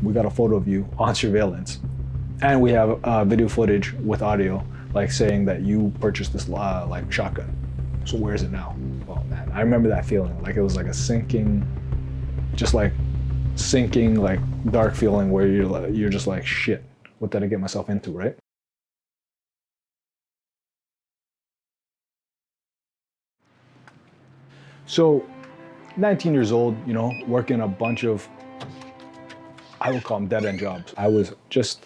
we got a photo of you on surveillance. And we have video footage with audio, like saying that you purchased this like shotgun. So where is it now? Oh man, I remember that feeling. Like it was like a sinking, like dark feeling where you're just like, shit, what did I get myself into, right? So 19 years old, you know, working a bunch of, I would call them dead-end jobs. I was just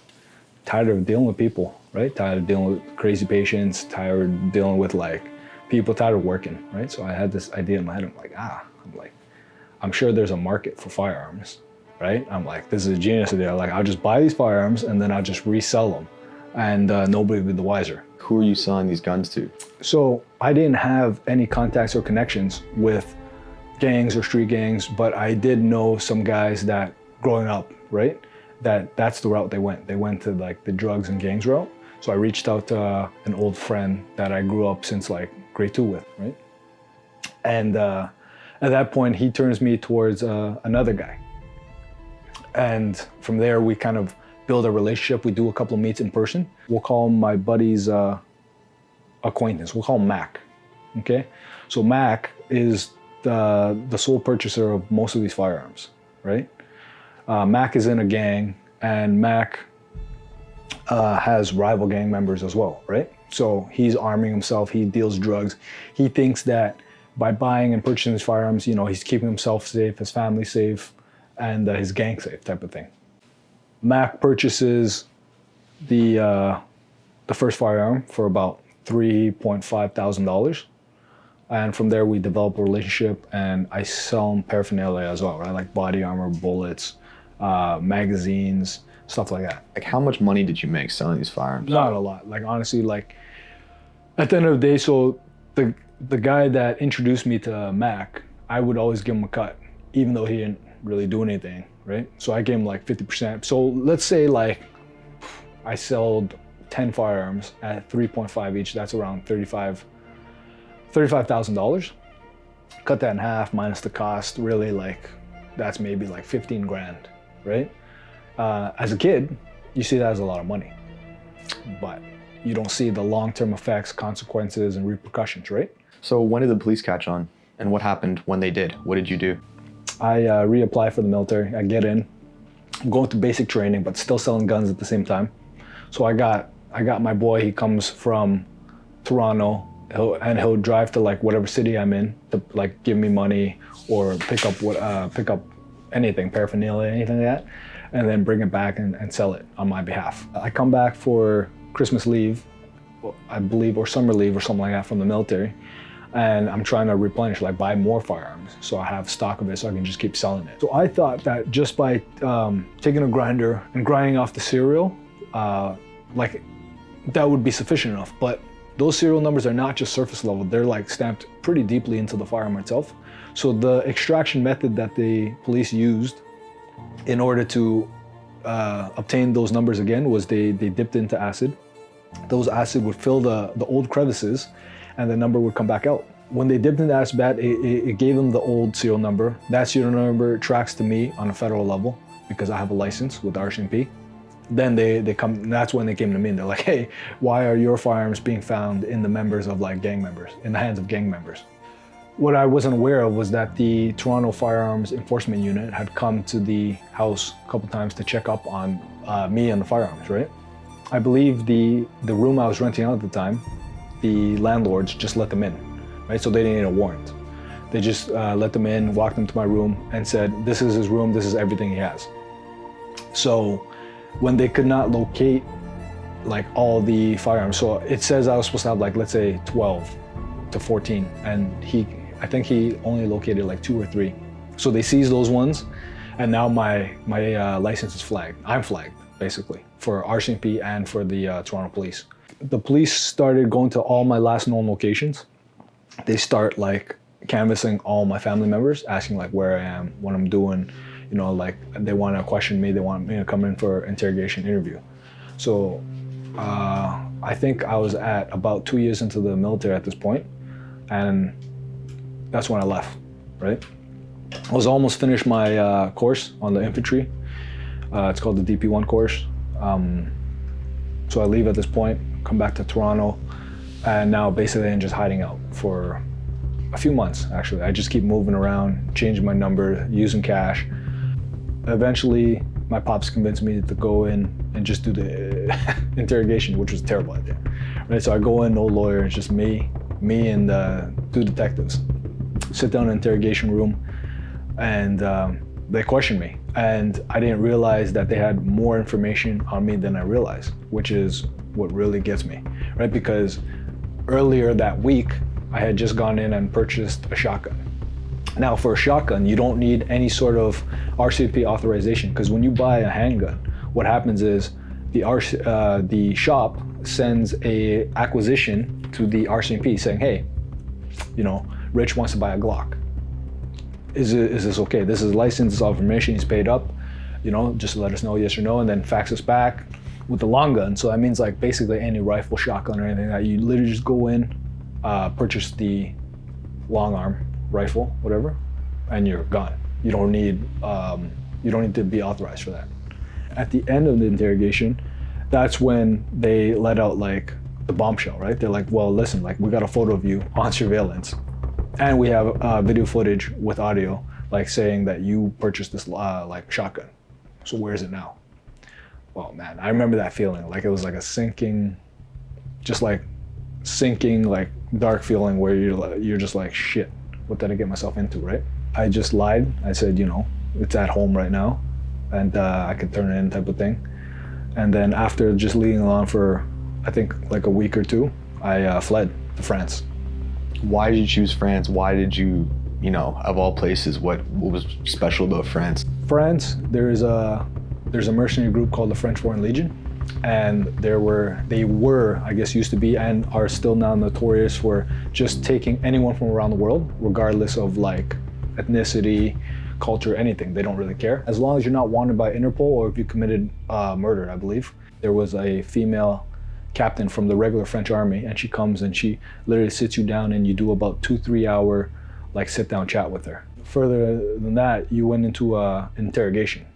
tired of dealing with people, right? Tired of dealing with crazy patients, tired of dealing with like people, tired of working, right? So I had this idea in my head. I'm like, I'm sure there's a market for firearms, right? I'm like, this is a genius idea. Like, I'll just buy these firearms and then I'll just resell them, and nobody will be the wiser. Who are you selling these guns to? So I didn't have any contacts or connections with gangs or street gangs, but I did know some guys that growing up, right? That's the route they went. They went to like the drugs and gangs route. So I reached out to an old friend that I grew up since like grade 2 with, right? And at that point, he turns me towards another guy. And from there, we kind of build a relationship. We do a couple of meets in person. We'll call him my buddy's acquaintance. We'll call him Mac, okay? So Mac is the sole purchaser of most of these firearms, right? Mac is in a gang, and Mac has rival gang members as well, right? So he's arming himself, he deals drugs. He thinks that by buying and purchasing these firearms, you know, he's keeping himself safe, his family safe, and his gang safe type of thing. Mac purchases the first firearm for about $3.5 thousand. And from there, we develop a relationship, and I sell him paraphernalia as well, right? Like body armor, bullets, magazines, stuff like that. Like, how much money did you make selling these firearms? Not a lot. Like, honestly, like, at the end of the day, so the guy that introduced me to Mac, I would always give him a cut, even though he didn't really do anything, right? So I gave him like 50%. So let's say like I sold 10 firearms at 3.5 each. That's around $35,000. Cut that in half minus the cost. Really, like, that's maybe like 15 grand, right? As a kid, you see that as a lot of money, but you don't see the long-term effects, consequences, and repercussions, right? So when did the police catch on? And what happened when they did? What did you do? I reapply for the military. I get in. I'm going through basic training, but still selling guns at the same time. So I got my boy. He comes from Toronto, and he'll drive to like whatever city I'm in to like give me money or pick up anything, paraphernalia, anything like that, and then bring it back and sell it on my behalf. I come back for Christmas leave, I believe, or summer leave or something like that from the military. And I'm trying to replenish, like buy more firearms, so I have stock of it so I can just keep selling it. So I thought that just by taking a grinder and grinding off the serial, like that would be sufficient enough. But those serial numbers are not just surface level, they're like stamped pretty deeply into the firearm itself. So the extraction method that the police used in order to obtain those numbers again was they dipped into acid. Those acid would fill the old crevices, and the number would come back out. When they dipped into acid bath, it gave them the old serial number. That serial number tracks to me on a federal level because I have a license with RCMP. Then they come, that's when they came to me and they're like, hey, why are your firearms being found in the members of like gang members, in the hands of gang members? What I wasn't aware of was that the Toronto Firearms Enforcement Unit had come to the house a couple times to check up on me and the firearms, right? I believe the room I was renting out at the time, the landlords just let them in, right? So they didn't need a warrant. They just let them in, walked them to my room and said, this is his room, this is everything he has. So when they could not locate like all the firearms, so it says I was supposed to have like, let's say 12 to 14, and I think he only located like 2 or 3. So they seized those ones, and now my license is flagged. I'm flagged, basically, for RCMP and for the Toronto Police. The police started going to all my last known locations. They start like canvassing all my family members, asking like where I am, what I'm doing, you know, like they want to question me, they want me to come in for interrogation interview. So I think I was at about 2 years into the military at this point, and that's when I left, right? I was almost finished my course on the infantry. It's called the DP1 course. So I leave at this point, come back to Toronto, and now basically I'm just hiding out for a few months, actually. I just keep moving around, changing my number, using cash. Eventually, my pops convinced me to go in and just do the interrogation, which was a terrible idea. Right, so I go in, no lawyer, it's just me and two detectives. Sit down in the interrogation room, and they questioned me. And I didn't realize that they had more information on me than I realized, which is what really gets me, right? Because earlier that week, I had just gone in and purchased a shotgun. Now, for a shotgun, you don't need any sort of RCMP authorization, because when you buy a handgun, what happens is the shop sends a acquisition to the RCMP saying, hey, you know, Rich wants to buy a Glock. Is this okay? This is licensed, this is all information, he's paid up, you know, just let us know yes or no, and then fax us back with the long gun. So that means like basically any rifle, shotgun, or anything that you literally just go in, purchase the long arm rifle, whatever, and you're gone. You don't need to be authorized for that. At the end of the interrogation, that's when they let out like the bombshell, right? They're like, well, listen, like we got a photo of you on surveillance, and we have video footage with audio, like saying that you purchased this like shotgun. So where is it now? Well, man, I remember that feeling. Like it was like a sinking, like dark feeling where you're just like, shit, what did I get myself into, right? I just lied. I said, you know, it's at home right now, and I could turn it in, type of thing. And then after just leading along for, I think like a week or two, I fled to France. Why did you choose France? Why did you, you know, of all places, what was special about France? France, there's a mercenary group called the French Foreign Legion, and they were, I guess used to be, and are still now notorious for just taking anyone from around the world, regardless of like ethnicity, culture, anything. They don't really care. As long as you're not wanted by Interpol or if you committed murder, I believe. There was a female captain from the regular French army, and she comes and she literally sits you down and you do about 2-3 hour like sit down chat with her. Further than that, you went into an interrogation.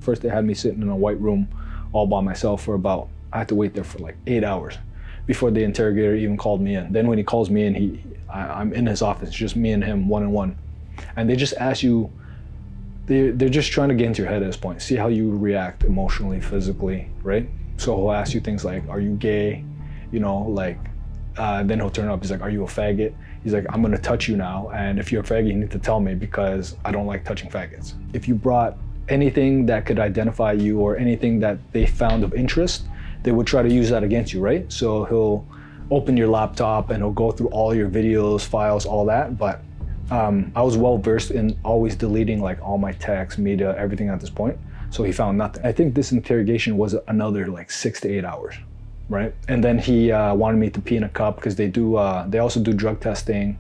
First they had me sitting in a white room all by myself for about, I had to wait there for like 8 hours before the interrogator even called me in. Then when he calls me in, I'm in his office, just me and him, one-on-one. And they just ask you, they're just trying to get into your head at this point, see how you react emotionally, physically, right? So he'll ask you things like, are you gay? You know, like, then he'll turn up, he's like, are you a faggot? He's like, I'm gonna touch you now, and if you're a faggot, you need to tell me because I don't like touching faggots. If you brought anything that could identify you or anything that they found of interest, they would try to use that against you, right? So he'll open your laptop and he'll go through all your videos, files, all that, but I was well versed in always deleting like all my texts, media, everything at this point. So he found nothing. I think this interrogation was another like 6 to 8 hours, right? And then he wanted me to pee in a cup because they also do drug testing,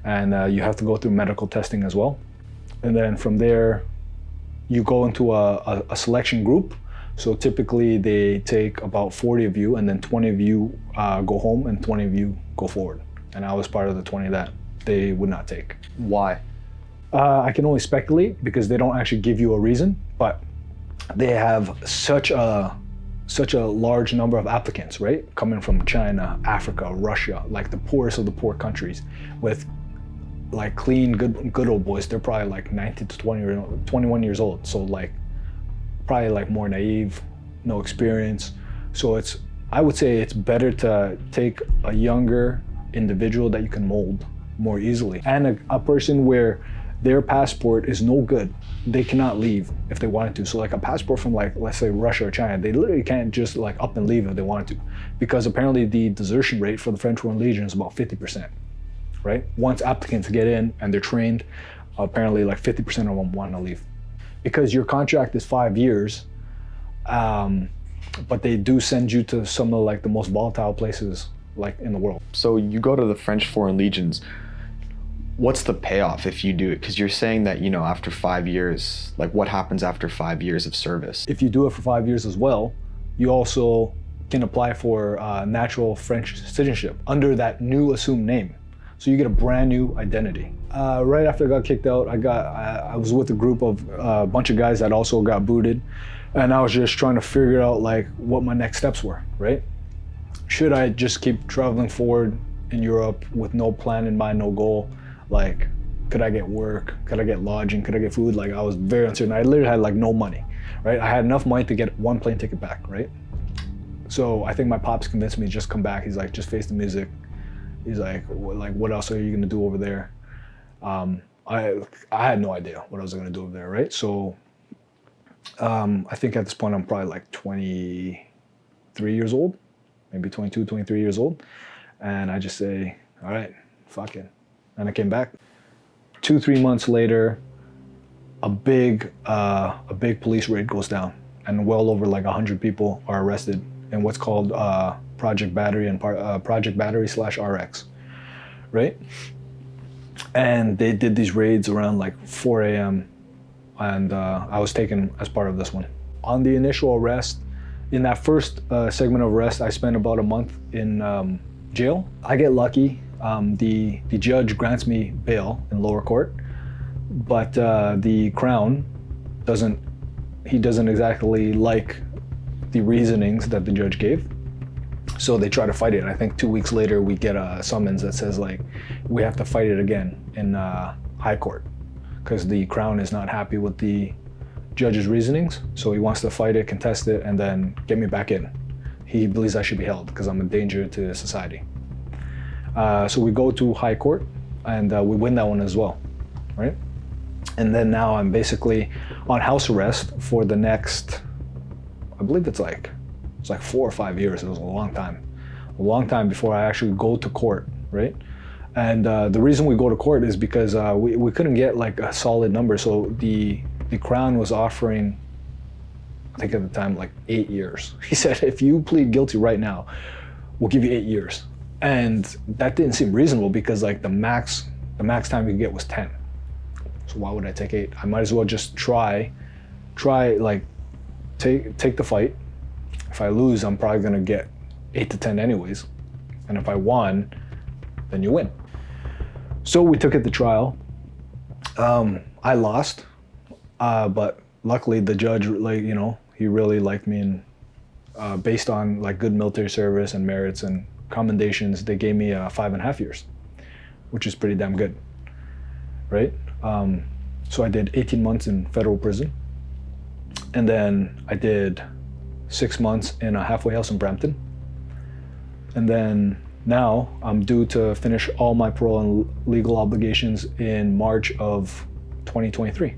and you have to go through medical testing as well. And then from there, you go into a selection group. So typically they take about 40 of you, and then 20 of you go home and 20 of you go forward. And I was part of the 20 that they would not take. Why? I can only speculate because they don't actually give you a reason, but they have such a large number of applicants, right? Coming from China, Africa, Russia, like the poorest of the poor countries, with like clean, good old boys. They're probably like 19 to 21 years old. So like probably like more naive, no experience. So I would say it's better to take a younger individual that you can mold more easily, and a person where their passport is no good. They cannot leave if they wanted to. So like a passport from like, let's say Russia or China, they literally can't just like up and leave if they wanted to, because apparently the desertion rate for the French Foreign Legion is about 50%, right? Once applicants get in and they're trained, apparently like 50% of them want to leave. Because your contract is 5 years, but they do send you to some of like the most volatile places like in the world. So you go to the French Foreign Legions. What's the payoff if you do it? Because you're saying that, you know, after 5 years, like what happens after 5 years of service? If you do it for 5 years as well, you also can apply for natural French citizenship under that new assumed name. So you get a brand new identity. Right after I got kicked out, I was with a group of a bunch of guys that also got booted. And I was just trying to figure out like what my next steps were, right? Should I just keep traveling forward in Europe with no plan in mind, no goal? Like, could I get work? Could I get lodging? Could I get food? Like, I was very uncertain. I literally had like no money, right? I had enough money to get one plane ticket back, right? So I think my pops convinced me to just come back. He's like, just face the music. He's like, what else are you gonna do over there? I had no idea what I was gonna do over there, right? So I think at this point I'm probably like 23 years old, maybe 22, 23 years old. And I just say, all right, fuck it. And I came back. 2-3 months later, a big police raid goes down, and well over like 100 people are arrested in what's called Project Battery and Project Battery/RX, right? And they did these raids around like 4 a.m. and I was taken as part of this one. On the initial arrest, in that first segment of arrest, I spent about a month in jail. I get lucky. The judge grants me bail in lower court, but the Crown doesn't exactly like the reasonings that the judge gave. So they try to fight it. And I think 2 weeks later, we get a summons that says like, we have to fight it again in high court because the Crown is not happy with the judge's reasonings. So he wants to fight it, contest it, and then get me back in. He believes I should be held because I'm a danger to society. So we go to high court and we win that one as well, right? And then now I'm basically on house arrest for the next, I believe it's like 4 or 5 years. It was a long time before I actually go to court, right? And the reason we go to court is because we couldn't get like a solid number. So the Crown was offering, I think at the time, like 8 years. He said, if you plead guilty right now, we'll give you 8 years. And that didn't seem reasonable because like the max time you could get was 10. So why would I take 8? I might as well just try like take the fight. If I lose, I'm probably gonna get 8 to 10 anyways. And if I won, then you win. So we took it to trial. I lost, but luckily the judge, like, you know, he really liked me, and based on like good military service and merits and commendations, they gave me 5.5 years, which is pretty damn good, right? So I did 18 months in federal prison, and then I did 6 months in a halfway house in Brampton. And then now I'm due to finish all my parole and legal obligations in March of 2023.